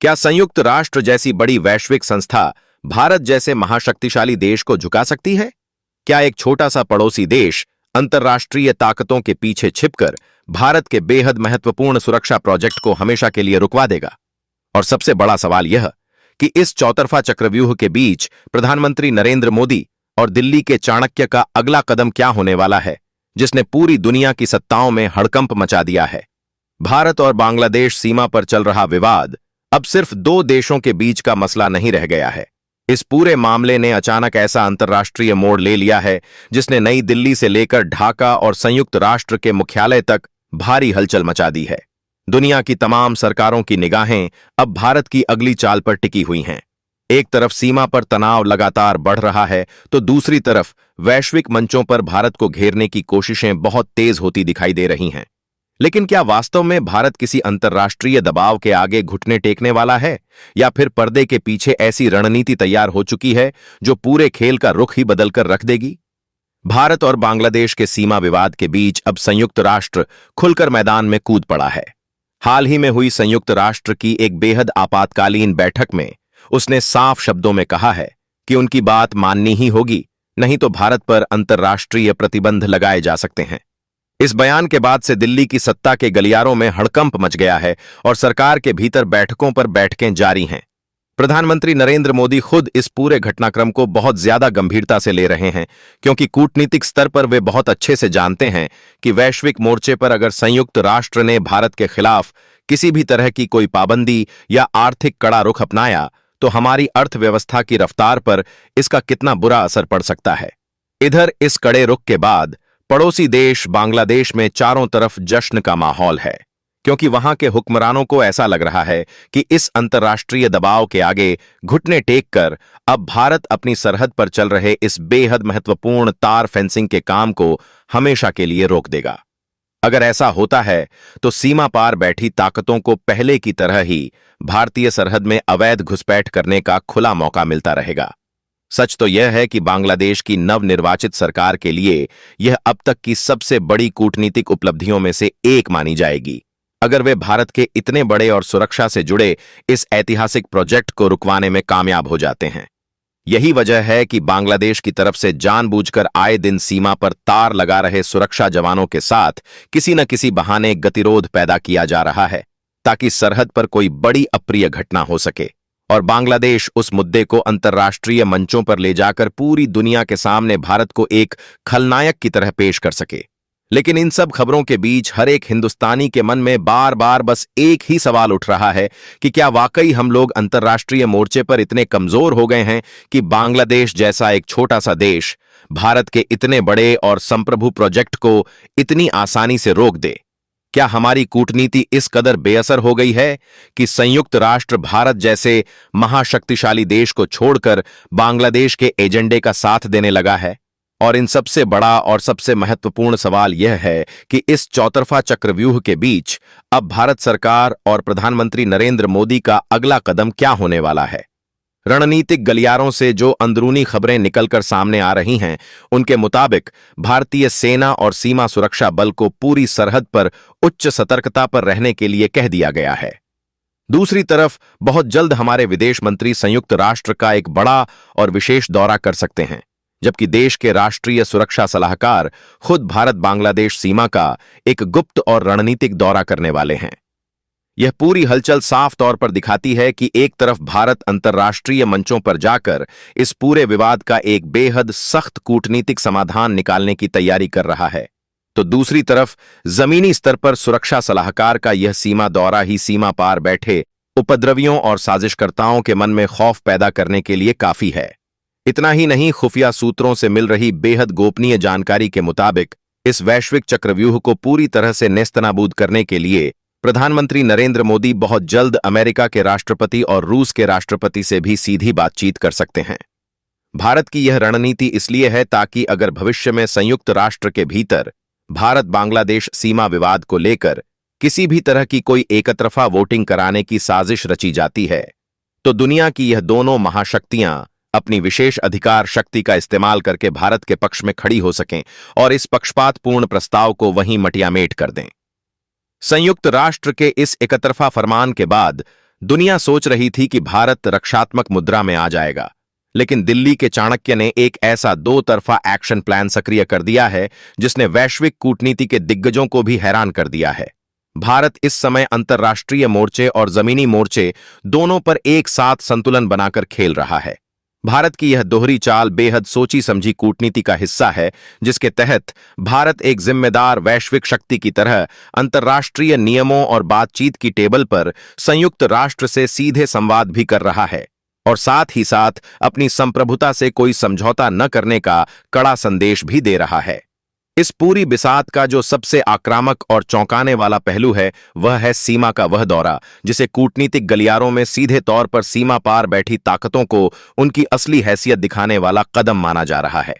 क्या संयुक्त राष्ट्र जैसी बड़ी वैश्विक संस्था भारत जैसे महाशक्तिशाली देश को झुका सकती है? क्या एक छोटा सा पड़ोसी देश अंतर्राष्ट्रीय ताकतों के पीछे छिपकर भारत के बेहद महत्वपूर्ण सुरक्षा प्रोजेक्ट को हमेशा के लिए रुकवा देगा? और सबसे बड़ा सवाल यह कि इस चौतरफा चक्रव्यूह के बीच प्रधानमंत्री नरेंद्र मोदी और दिल्ली के चाणक्य का अगला कदम क्या होने वाला है, जिसने पूरी दुनिया की सत्ताओं में हड़कंप मचा दिया है। भारत और बांग्लादेश सीमा पर चल रहा विवाद अब सिर्फ दो देशों के बीच का मसला नहीं रह गया है। इस पूरे मामले ने अचानक ऐसा अंतर्राष्ट्रीय मोड़ ले लिया है जिसने नई दिल्ली से लेकर ढाका और संयुक्त राष्ट्र के मुख्यालय तक भारी हलचल मचा दी है। दुनिया की तमाम सरकारों की निगाहें अब भारत की अगली चाल पर टिकी हुई हैं। एक तरफ सीमा पर तनाव लगातार बढ़ रहा है, तो दूसरी तरफ वैश्विक मंचों पर भारत को घेरने की कोशिशें बहुत तेज होती दिखाई दे रही हैं। लेकिन क्या वास्तव में भारत किसी अंतर्राष्ट्रीय दबाव के आगे घुटने टेकने वाला है, या फिर पर्दे के पीछे ऐसी रणनीति तैयार हो चुकी है जो पूरे खेल का रुख ही बदलकर रख देगी? भारत और बांग्लादेश के सीमा विवाद के बीच अब संयुक्त राष्ट्र खुलकर मैदान में कूद पड़ा है। हाल ही में हुई संयुक्त राष्ट्र की एक बेहद आपातकालीन बैठक में उसने साफ शब्दों में कहा है कि उनकी बात माननी ही होगी, नहीं तो भारत पर अंतर्राष्ट्रीय प्रतिबंध लगाए जा सकते हैं। इस बयान के बाद से दिल्ली की सत्ता के गलियारों में हड़कंप मच गया है और सरकार के भीतर बैठकों पर बैठकें जारी हैं। प्रधानमंत्री नरेंद्र मोदी खुद इस पूरे घटनाक्रम को बहुत ज्यादा गंभीरता से ले रहे हैं, क्योंकि कूटनीतिक स्तर पर वे बहुत अच्छे से जानते हैं कि वैश्विक मोर्चे पर अगर संयुक्त राष्ट्र ने भारत के खिलाफ किसी भी तरह की कोई पाबंदी या आर्थिक कड़ा रुख अपनाया तो हमारी अर्थव्यवस्था की रफ्तार पर इसका कितना बुरा असर पड़ सकता है। इधर इस कड़े रुख के बाद पड़ोसी देश बांग्लादेश में चारों तरफ जश्न का माहौल है, क्योंकि वहां के हुक्मरानों को ऐसा लग रहा है कि इस अंतर्राष्ट्रीय दबाव के आगे घुटने टेककर अब भारत अपनी सरहद पर चल रहे इस बेहद महत्वपूर्ण तार फेंसिंग के काम को हमेशा के लिए रोक देगा। अगर ऐसा होता है तो सीमा पार बैठी ताकतों को पहले की तरह ही भारतीय सरहद में अवैध घुसपैठ करने का खुला मौका मिलता रहेगा। सच तो यह है कि बांग्लादेश की नवनिर्वाचित सरकार के लिए यह अब तक की सबसे बड़ी कूटनीतिक उपलब्धियों में से एक मानी जाएगी, अगर वे भारत के इतने बड़े और सुरक्षा से जुड़े इस ऐतिहासिक प्रोजेक्ट को रुकवाने में कामयाब हो जाते हैं। यही वजह है कि बांग्लादेश की तरफ से जानबूझकर आए दिन सीमा पर तार लगा रहे सुरक्षा जवानों के साथ किसी न किसी बहाने गतिरोध पैदा किया जा रहा है, ताकि सरहद पर कोई बड़ी अप्रिय घटना हो सके और बांग्लादेश उस मुद्दे को अंतर्राष्ट्रीय मंचों पर ले जाकर पूरी दुनिया के सामने भारत को एक खलनायक की तरह पेश कर सके। लेकिन इन सब खबरों के बीच हर एक हिंदुस्तानी के मन में बार बार बस एक ही सवाल उठ रहा है कि क्या वाकई हम लोग अंतर्राष्ट्रीय मोर्चे पर इतने कमजोर हो गए हैं कि बांग्लादेश जैसा एक छोटा सा देश भारत के इतने बड़े और संप्रभु प्रोजेक्ट को इतनी आसानी से रोक दे? क्या हमारी कूटनीति इस कदर बेअसर हो गई है कि संयुक्त राष्ट्र भारत जैसे महाशक्तिशाली देश को छोड़कर बांग्लादेश के एजेंडे का साथ देने लगा है? और इन सबसे बड़ा और सबसे महत्वपूर्ण सवाल यह है कि इस चौतरफा चक्रव्यूह के बीच अब भारत सरकार और प्रधानमंत्री नरेंद्र मोदी का अगला कदम क्या होने वाला है। रणनीतिक गलियारों से जो अंदरूनी खबरें निकलकर सामने आ रही हैं, उनके मुताबिक भारतीय सेना और सीमा सुरक्षा बल को पूरी सरहद पर उच्च सतर्कता पर रहने के लिए कह दिया गया है। दूसरी तरफ बहुत जल्द हमारे विदेश मंत्री संयुक्त राष्ट्र का एक बड़ा और विशेष दौरा कर सकते हैं, जबकि देश के राष्ट्रीय सुरक्षा सलाहकार खुद भारत बांग्लादेश सीमा का एक गुप्त और रणनीतिक दौरा करने वाले हैं। यह पूरी हलचल साफ तौर पर दिखाती है कि एक तरफ भारत अंतर्राष्ट्रीय मंचों पर जाकर इस पूरे विवाद का एक बेहद सख्त कूटनीतिक समाधान निकालने की तैयारी कर रहा है, तो दूसरी तरफ जमीनी स्तर पर सुरक्षा सलाहकार का यह सीमा दौरा ही सीमा पार बैठे उपद्रवियों और साजिशकर्ताओं के मन में खौफ पैदा करने के लिए काफी है। इतना ही नहीं, खुफिया सूत्रों से मिल रही बेहद गोपनीय जानकारी के मुताबिक इस वैश्विक चक्रव्यूह को पूरी तरह से नेस्तनाबूद करने के लिए प्रधानमंत्री नरेंद्र मोदी बहुत जल्द अमेरिका के राष्ट्रपति और रूस के राष्ट्रपति से भी सीधी बातचीत कर सकते हैं। भारत की यह रणनीति इसलिए है ताकि अगर भविष्य में संयुक्त राष्ट्र के भीतर भारत बांग्लादेश सीमा विवाद को लेकर किसी भी तरह की कोई एकतरफा वोटिंग कराने की साजिश रची जाती है, तो दुनिया की यह दोनों महाशक्तियां अपनी विशेष अधिकार शक्ति का इस्तेमाल करके भारत के पक्ष में खड़ी हो सकें और इस पक्षपातपूर्ण प्रस्ताव को वहीं मटियामेट कर दें। संयुक्त राष्ट्र के इस एकतरफा फरमान के बाद दुनिया सोच रही थी कि भारत रक्षात्मक मुद्रा में आ जाएगा, लेकिन दिल्ली के चाणक्य ने एक ऐसा दो तरफा एक्शन प्लान सक्रिय कर दिया है जिसने वैश्विक कूटनीति के दिग्गजों को भी हैरान कर दिया है। भारत इस समय अंतर्राष्ट्रीय मोर्चे और जमीनी मोर्चे दोनों पर एक साथ संतुलन बनाकर खेल रहा है। भारत की यह दोहरी चाल बेहद सोची समझी कूटनीति का हिस्सा है, जिसके तहत भारत एक जिम्मेदार वैश्विक शक्ति की तरह अंतर्राष्ट्रीय नियमों और बातचीत की टेबल पर संयुक्त राष्ट्र से सीधे संवाद भी कर रहा है और साथ ही साथ अपनी संप्रभुता से कोई समझौता न करने का कड़ा संदेश भी दे रहा है। इस पूरी बिसात का जो सबसे आक्रामक और चौंकाने वाला पहलू है वह है सीमा का वह दौरा, जिसे कूटनीतिक गलियारों में सीधे तौर पर सीमा पार बैठी ताकतों को उनकी असली हैसियत दिखाने वाला कदम माना जा रहा है।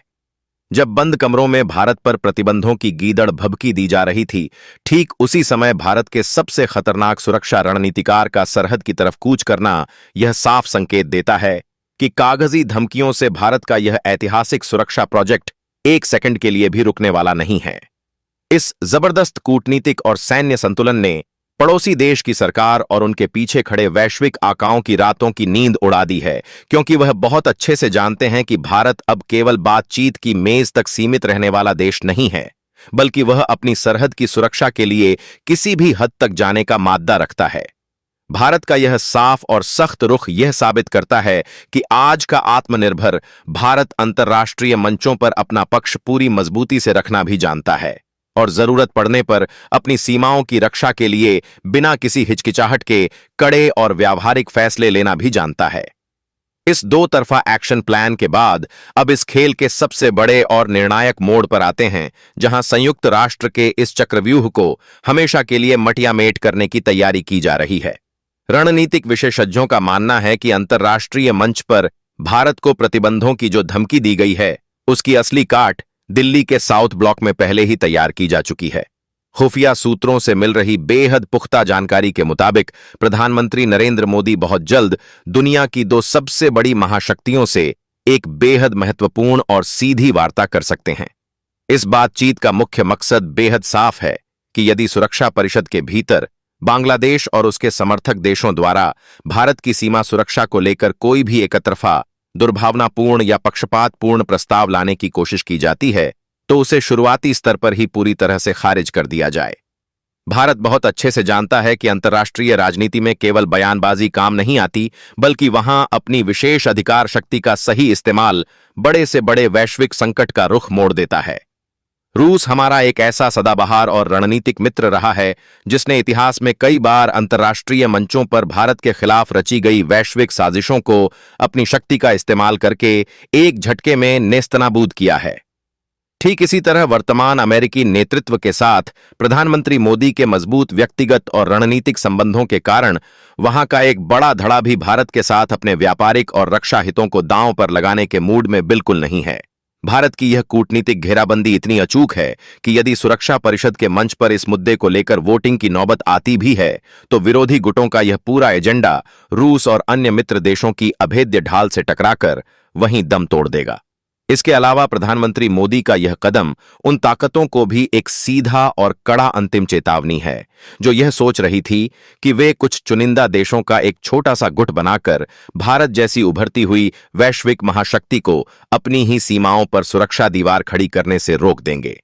जब बंद कमरों में भारत पर प्रतिबंधों की गीदड़ भभकी दी जा रही थी, ठीक उसी समय भारत के सबसे खतरनाक सुरक्षा रणनीतिकार का सरहद की तरफ कूच करना यह साफ संकेत देता है कि कागजी धमकियों से भारत का यह ऐतिहासिक सुरक्षा प्रोजेक्ट एक सेकंड के लिए भी रुकने वाला नहीं है। इस जबरदस्त कूटनीतिक और सैन्य संतुलन ने पड़ोसी देश की सरकार और उनके पीछे खड़े वैश्विक आकाओं की रातों की नींद उड़ा दी है, क्योंकि वह बहुत अच्छे से जानते हैं कि भारत अब केवल बातचीत की मेज तक सीमित रहने वाला देश नहीं है, बल्कि वह अपनी सरहद की सुरक्षा के लिए किसी भी हद तक जाने का माद्दा रखता है। भारत का यह साफ और सख्त रुख यह साबित करता है कि आज का आत्मनिर्भर भारत अंतर्राष्ट्रीय मंचों पर अपना पक्ष पूरी मजबूती से रखना भी जानता है और जरूरत पड़ने पर अपनी सीमाओं की रक्षा के लिए बिना किसी हिचकिचाहट के कड़े और व्यावहारिक फैसले लेना भी जानता है। इस दो तरफा एक्शन प्लान के बाद अब इस खेल के सबसे बड़े और निर्णायक मोड़ पर आते हैं, जहां संयुक्त राष्ट्र के इस चक्रव्यूह को हमेशा के लिए मटियामेट करने की तैयारी की जा रही है। रणनीतिक विशेषज्ञों का मानना है कि अंतर्राष्ट्रीय मंच पर भारत को प्रतिबंधों की जो धमकी दी गई है, उसकी असली काट दिल्ली के साउथ ब्लॉक में पहले ही तैयार की जा चुकी है। खुफिया सूत्रों से मिल रही बेहद पुख्ता जानकारी के मुताबिक प्रधानमंत्री नरेंद्र मोदी बहुत जल्द दुनिया की दो सबसे बड़ी महाशक्तियों से एक बेहद महत्वपूर्ण और सीधी वार्ता कर सकते हैं। इस बातचीत का मुख्य मकसद बेहद साफ है कि यदि सुरक्षा परिषद के भीतर बांग्लादेश और उसके समर्थक देशों द्वारा भारत की सीमा सुरक्षा को लेकर कोई भी एकतरफा, दुर्भावनापूर्ण या पक्षपातपूर्ण प्रस्ताव लाने की कोशिश की जाती है, तो उसे शुरुआती स्तर पर ही पूरी तरह से खारिज कर दिया जाए। भारत बहुत अच्छे से जानता है कि अंतर्राष्ट्रीय राजनीति में केवल बयानबाजी काम नहीं आती, बल्कि वहां अपनी विशेष अधिकार शक्ति का सही इस्तेमाल बड़े से बड़े वैश्विक संकट का रुख मोड़ देता है। रूस हमारा एक ऐसा सदाबहार और रणनीतिक मित्र रहा है जिसने इतिहास में कई बार अंतर्राष्ट्रीय मंचों पर भारत के खिलाफ रची गई वैश्विक साजिशों को अपनी शक्ति का इस्तेमाल करके एक झटके में नेस्तनाबूद किया है। ठीक इसी तरह वर्तमान अमेरिकी नेतृत्व के साथ प्रधानमंत्री मोदी के मजबूत व्यक्तिगत और रणनीतिक संबंधों के कारण वहां का एक बड़ा धड़ा भी भारत के साथ अपने व्यापारिक और रक्षा हितों को दांव पर लगाने के मूड में बिल्कुल नहीं है। भारत की यह कूटनीतिक घेराबंदी इतनी अचूक है कि यदि सुरक्षा परिषद के मंच पर इस मुद्दे को लेकर वोटिंग की नौबत आती भी है, तो विरोधी गुटों का यह पूरा एजेंडा रूस और अन्य मित्र देशों की अभेद्य ढाल से टकराकर वहीं दम तोड़ देगा। इसके अलावा प्रधानमंत्री मोदी का यह कदम उन ताकतों को भी एक सीधा और कड़ा अंतिम चेतावनी है जो यह सोच रही थी कि वे कुछ चुनिंदा देशों का एक छोटा सा गुट बनाकर भारत जैसी उभरती हुई वैश्विक महाशक्ति को अपनी ही सीमाओं पर सुरक्षा दीवार खड़ी करने से रोक देंगे।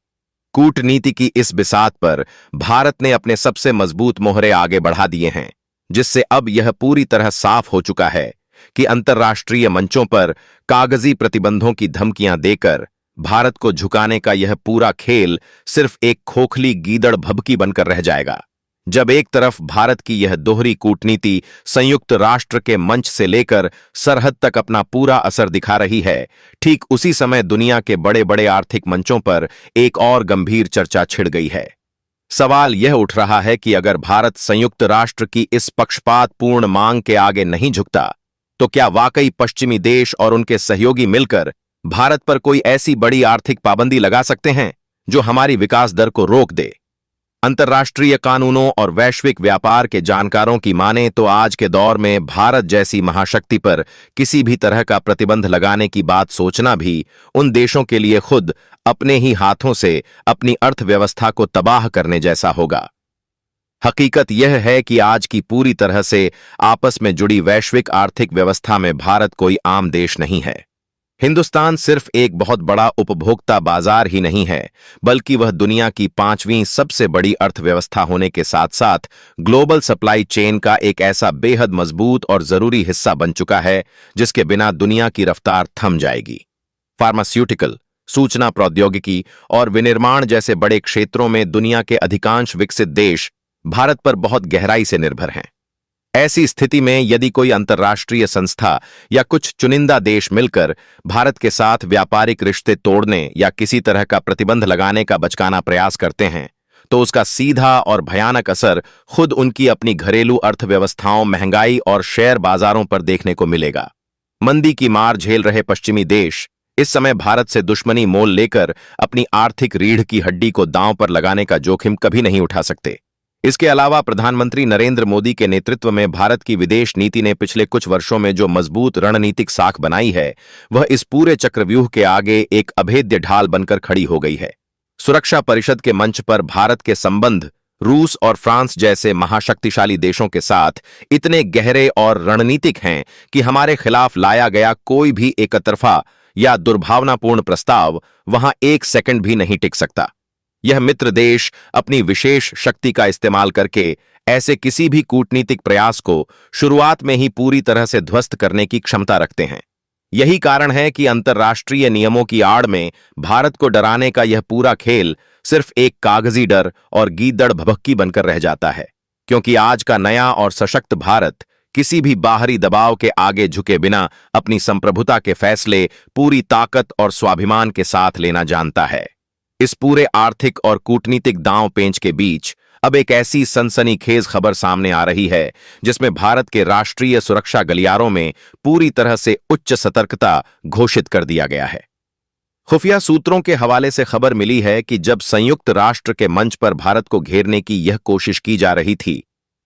कूटनीति की इस बिसात पर भारत ने अपने सबसे मजबूत मोहरे आगे बढ़ा दिए हैं, जिससे अब यह पूरी तरह साफ हो चुका है कि अंतर्राष्ट्रीय मंचों पर कागजी प्रतिबंधों की धमकियां देकर भारत को झुकाने का यह पूरा खेल सिर्फ एक खोखली गीदड़ भभकी बनकर रह जाएगा। जब एक तरफ भारत की यह दोहरी कूटनीति संयुक्त राष्ट्र के मंच से लेकर सरहद तक अपना पूरा असर दिखा रही है, ठीक उसी समय दुनिया के बड़े बड़े आर्थिक मंचों पर एक और गंभीर चर्चा छिड़ गई है। सवाल यह उठ रहा है कि अगर भारत संयुक्त राष्ट्र की इस पक्षपातपूर्ण मांग के आगे नहीं झुकता, तो क्या वाकई पश्चिमी देश और उनके सहयोगी मिलकर भारत पर कोई ऐसी बड़ी आर्थिक पाबंदी लगा सकते हैं जो हमारी विकास दर को रोक दे? अंतर्राष्ट्रीय कानूनों और वैश्विक व्यापार के जानकारों की माने तो आज के दौर में भारत जैसी महाशक्ति पर किसी भी तरह का प्रतिबंध लगाने की बात सोचना भी उन देशों के लिए खुद अपने ही हाथों से अपनी अर्थव्यवस्था को तबाह करने जैसा होगा। हकीकत यह है कि आज की पूरी तरह से आपस में जुड़ी वैश्विक आर्थिक व्यवस्था में भारत कोई आम देश नहीं है। हिंदुस्तान सिर्फ एक बहुत बड़ा उपभोक्ता बाजार ही नहीं है, बल्कि वह दुनिया की 5वीं सबसे बड़ी अर्थव्यवस्था होने के साथ साथ ग्लोबल सप्लाई चेन का एक ऐसा बेहद मजबूत और जरूरी हिस्सा बन चुका है जिसके बिना दुनिया की रफ्तार थम जाएगी। फार्मास्यूटिकल, सूचना प्रौद्योगिकी और विनिर्माण जैसे बड़े क्षेत्रों में दुनिया के अधिकांश विकसित देश भारत पर बहुत गहराई से निर्भर हैं। ऐसी स्थिति में यदि कोई अंतर्राष्ट्रीय संस्था या कुछ चुनिंदा देश मिलकर भारत के साथ व्यापारिक रिश्ते तोड़ने या किसी तरह का प्रतिबंध लगाने का बचकाना प्रयास करते हैं, तो उसका सीधा और भयानक असर खुद उनकी अपनी घरेलू अर्थव्यवस्थाओं, महंगाई और शेयर बाजारों पर देखने को मिलेगा। मंदी की मार झेल रहे पश्चिमी देश इस समय भारत से दुश्मनी मोल लेकर अपनी आर्थिक रीढ़ की हड्डी को दांव पर लगाने का जोखिम कभी नहीं उठा सकते। इसके अलावा प्रधानमंत्री नरेंद्र मोदी के नेतृत्व में भारत की विदेश नीति ने पिछले कुछ वर्षों में जो मजबूत रणनीतिक साख बनाई है, वह इस पूरे चक्रव्यूह के आगे एक अभेद्य ढाल बनकर खड़ी हो गई है। सुरक्षा परिषद के मंच पर भारत के संबंध रूस और फ्रांस जैसे महाशक्तिशाली देशों के साथ इतने गहरे और रणनीतिक हैं कि हमारे खिलाफ लाया गया कोई भी एकतरफा या दुर्भावनापूर्ण प्रस्ताव वहां एक सेकंड भी नहीं टिक सकता। यह मित्र देश अपनी विशेष शक्ति का इस्तेमाल करके ऐसे किसी भी कूटनीतिक प्रयास को शुरुआत में ही पूरी तरह से ध्वस्त करने की क्षमता रखते हैं। यही कारण है कि अंतर्राष्ट्रीय नियमों की आड़ में भारत को डराने का यह पूरा खेल सिर्फ एक कागजी डर और गीदड़ भभक्की बनकर रह जाता है, क्योंकि आज का नया और सशक्त भारत किसी भी बाहरी दबाव के आगे झुके बिना अपनी संप्रभुता के फैसले पूरी ताकत और स्वाभिमान के साथ लेना जानता है। इस पूरे आर्थिक और कूटनीतिक दांव पेंच के बीच अब एक ऐसी सनसनीखेज खबर सामने आ रही है जिसमें भारत के राष्ट्रीय सुरक्षा गलियारों में पूरी तरह से उच्च सतर्कता घोषित कर दिया गया है। खुफिया सूत्रों के हवाले से खबर मिली है कि जब संयुक्त राष्ट्र के मंच पर भारत को घेरने की यह कोशिश की जा रही थी,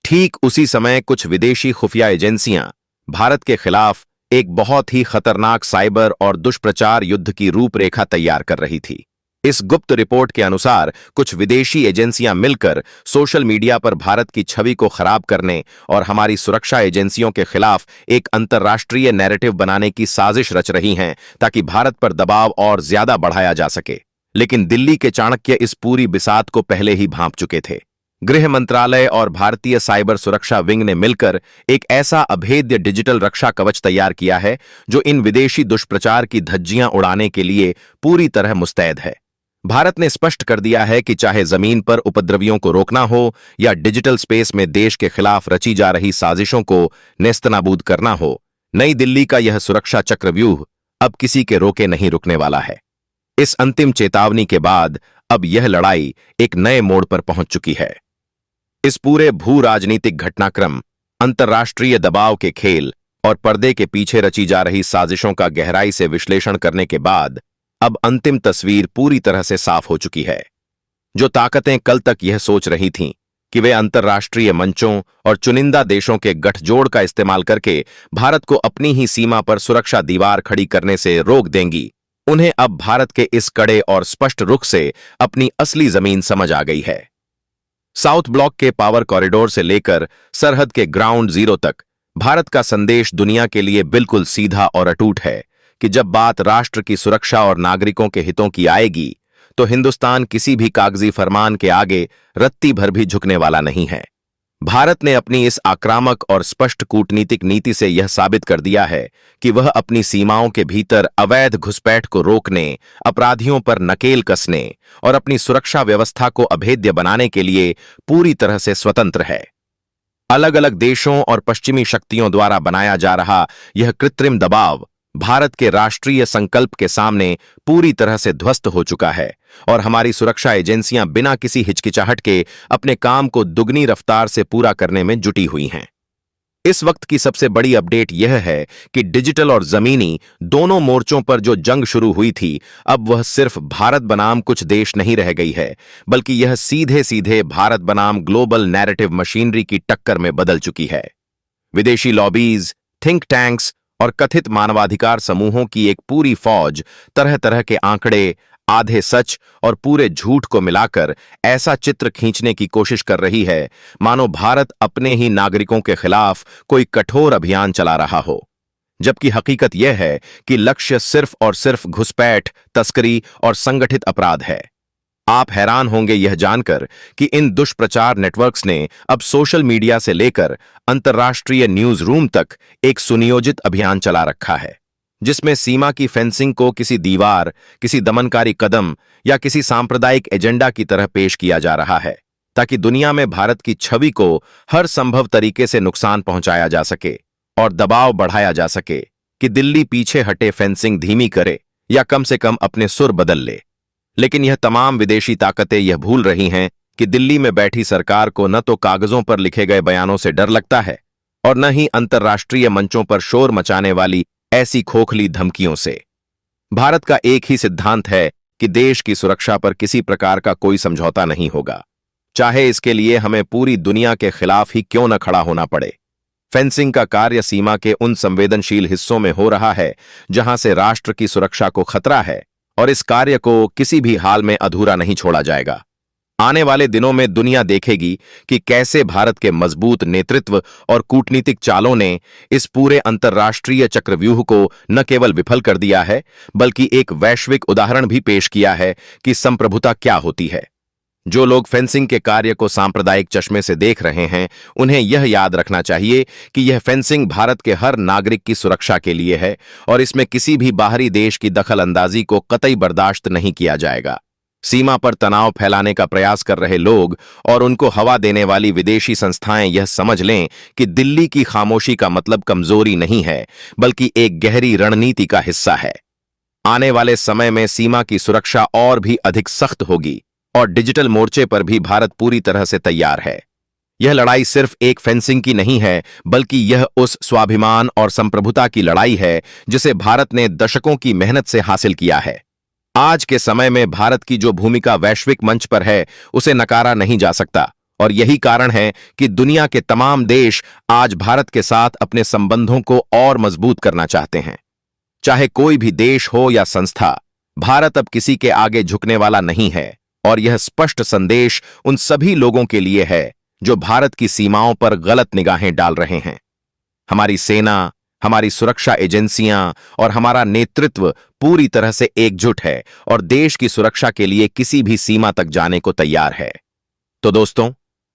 ठीक उसी समय कुछ विदेशी खुफिया एजेंसियां भारत के खिलाफ एक बहुत ही खतरनाक साइबर और दुष्प्रचार युद्ध की रूपरेखा तैयार कर रही थी। इस गुप्त रिपोर्ट के अनुसार कुछ विदेशी एजेंसियां मिलकर सोशल मीडिया पर भारत की छवि को खराब करने और हमारी सुरक्षा एजेंसियों के खिलाफ एक अंतर्राष्ट्रीय नैरेटिव बनाने की साजिश रच रही हैं ताकि भारत पर दबाव और ज्यादा बढ़ाया जा सके। लेकिन दिल्ली के चाणक्य इस पूरी बिसात को पहले ही भांप चुके थे। गृह मंत्रालय और भारतीय साइबर सुरक्षा विंग ने मिलकर एक ऐसा अभेद्य डिजिटल रक्षा कवच तैयार किया है जो इन विदेशी दुष्प्रचार की धज्जियां उड़ाने के लिए पूरी तरह मुस्तैद है। भारत ने स्पष्ट कर दिया है कि चाहे जमीन पर उपद्रवियों को रोकना हो या डिजिटल स्पेस में देश के खिलाफ रची जा रही साजिशों को नेस्तनाबूद करना हो, नई दिल्ली का यह सुरक्षा चक्रव्यूह अब किसी के रोके नहीं रुकने वाला है। इस अंतिम चेतावनी के बाद अब यह लड़ाई एक नए मोड़ पर पहुंच चुकी है। इस पूरे भू राजनीतिक घटनाक्रम, अंतर्राष्ट्रीय दबाव के खेल और पर्दे के पीछे रची जा रही साजिशों का गहराई से विश्लेषण करने के बाद अब अंतिम तस्वीर पूरी तरह से साफ हो चुकी है। जो ताकतें कल तक यह सोच रही थीं कि वे अंतर्राष्ट्रीय मंचों और चुनिंदा देशों के गठजोड़ का इस्तेमाल करके भारत को अपनी ही सीमा पर सुरक्षा दीवार खड़ी करने से रोक देंगी, उन्हें अब भारत के इस कड़े और स्पष्ट रुख से अपनी असली जमीन समझ आ गई है। साउथ ब्लॉक के पावर कॉरिडोर से लेकर सरहद के ग्राउंड जीरो तक भारत का संदेश दुनिया के लिए बिल्कुल सीधा और अटूट है कि जब बात राष्ट्र की सुरक्षा और नागरिकों के हितों की आएगी तो हिंदुस्तान किसी भी कागजी फरमान के आगे रत्ती भर भी झुकने वाला नहीं है। भारत ने अपनी इस आक्रामक और स्पष्ट कूटनीतिक नीति से यह साबित कर दिया है कि वह अपनी सीमाओं के भीतर अवैध घुसपैठ को रोकने, अपराधियों पर नकेल कसने और अपनी सुरक्षा व्यवस्था को अभेद्य बनाने के लिए पूरी तरह से स्वतंत्र है। अलग अलग देशों और पश्चिमी शक्तियों द्वारा बनाया जा रहा यह कृत्रिम दबाव भारत के राष्ट्रीय संकल्प के सामने पूरी तरह से ध्वस्त हो चुका है और हमारी सुरक्षा एजेंसियां बिना किसी हिचकिचाहट के अपने काम को दुगनी रफ्तार से पूरा करने में जुटी हुई हैं। इस वक्त की सबसे बड़ी अपडेट यह है कि डिजिटल और जमीनी दोनों मोर्चों पर जो जंग शुरू हुई थी, अब वह सिर्फ भारत बनाम कुछ देश नहीं रह गई है, बल्कि यह सीधे सीधे भारत बनाम ग्लोबल नैरेटिव मशीनरी की टक्कर में बदल चुकी है। विदेशी लॉबीज, थिंक टैंक्स और कथित मानवाधिकार समूहों की एक पूरी फौज तरह तरह के आंकड़े, आधे सच और पूरे झूठ को मिलाकर ऐसा चित्र खींचने की कोशिश कर रही है मानो भारत अपने ही नागरिकों के खिलाफ कोई कठोर अभियान चला रहा हो, जबकि हकीकत यह है कि लक्ष्य सिर्फ और सिर्फ घुसपैठ, तस्करी और संगठित अपराध है। आप हैरान होंगे यह जानकर कि इन दुष्प्रचार नेटवर्क्स ने अब सोशल मीडिया से लेकर अंतर्राष्ट्रीय न्यूज रूम तक एक सुनियोजित अभियान चला रखा है, जिसमें सीमा की फेंसिंग को किसी दीवार, किसी दमनकारी कदम या किसी सांप्रदायिक एजेंडा की तरह पेश किया जा रहा है, ताकि दुनिया में भारत की छवि को हर संभव तरीके से नुकसान पहुंचाया जा सके और दबाव बढ़ाया जा सके कि दिल्ली पीछे हटे, फेंसिंग धीमी करे या कम से कम अपने सुर बदल ले। लेकिन यह तमाम विदेशी ताकतें यह भूल रही हैं कि दिल्ली में बैठी सरकार को न तो कागजों पर लिखे गए बयानों से डर लगता है और न ही अंतर्राष्ट्रीय मंचों पर शोर मचाने वाली ऐसी खोखली धमकियों से। भारत का एक ही सिद्धांत है कि देश की सुरक्षा पर किसी प्रकार का कोई समझौता नहीं होगा, चाहे इसके लिए हमें पूरी दुनिया के खिलाफ ही क्यों न खड़ा होना पड़े। फेंसिंग का कार्य सीमा के उन संवेदनशील हिस्सों में हो रहा है जहां से राष्ट्र की सुरक्षा को खतरा है, और इस कार्य को किसी भी हाल में अधूरा नहीं छोड़ा जाएगा। आने वाले दिनों में दुनिया देखेगी कि कैसे भारत के मजबूत नेतृत्व और कूटनीतिक चालों ने इस पूरे अंतर्राष्ट्रीय चक्रव्यूह को न केवल विफल कर दिया है, बल्कि एक वैश्विक उदाहरण भी पेश किया है कि संप्रभुता क्या होती है। जो लोग फेंसिंग के कार्य को सांप्रदायिक चश्मे से देख रहे हैं, उन्हें यह याद रखना चाहिए कि यह फेंसिंग भारत के हर नागरिक की सुरक्षा के लिए है और इसमें किसी भी बाहरी देश की दखल अंदाजी को कतई बर्दाश्त नहीं किया जाएगा। सीमा पर तनाव फैलाने का प्रयास कर रहे लोग और उनको हवा देने वाली विदेशी संस्थाएं यह समझ लें कि दिल्ली की खामोशी का मतलब कमजोरी नहीं है, बल्कि एक गहरी रणनीति का हिस्सा है। आने वाले समय में सीमा की सुरक्षा और भी अधिक सख्त होगी और डिजिटल मोर्चे पर भी भारत पूरी तरह से तैयार है। यह लड़ाई सिर्फ एक फेंसिंग की नहीं है, बल्कि यह उस स्वाभिमान और संप्रभुता की लड़ाई है जिसे भारत ने दशकों की मेहनत से हासिल किया है। आज के समय में भारत की जो भूमिका वैश्विक मंच पर है, उसे नकारा नहीं जा सकता, और यही कारण है कि दुनिया के तमाम देश आज भारत के साथ अपने संबंधों को और मजबूत करना चाहते हैं। चाहे कोई भी देश हो या संस्था, भारत अब किसी के आगे झुकने वाला नहीं है, और यह स्पष्ट संदेश उन सभी लोगों के लिए है जो भारत की सीमाओं पर गलत निगाहें डाल रहे हैं। हमारी सेना, हमारी सुरक्षा एजेंसियां और हमारा नेतृत्व पूरी तरह से एकजुट है और देश की सुरक्षा के लिए किसी भी सीमा तक जाने को तैयार है। तो दोस्तों,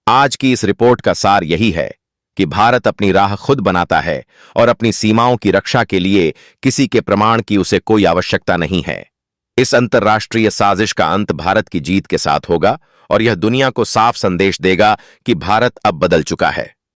आज की इस रिपोर्ट का सार यही है कि भारत अपनी राह खुद बनाता है और अपनी सीमाओं की रक्षा के लिए किसी के प्रमाण की उसे कोई आवश्यकता नहीं है। इस अंतर्राष्ट्रीय साजिश का अंत भारत की जीत के साथ होगा और यह दुनिया को साफ संदेश देगा कि भारत अब बदल चुका है।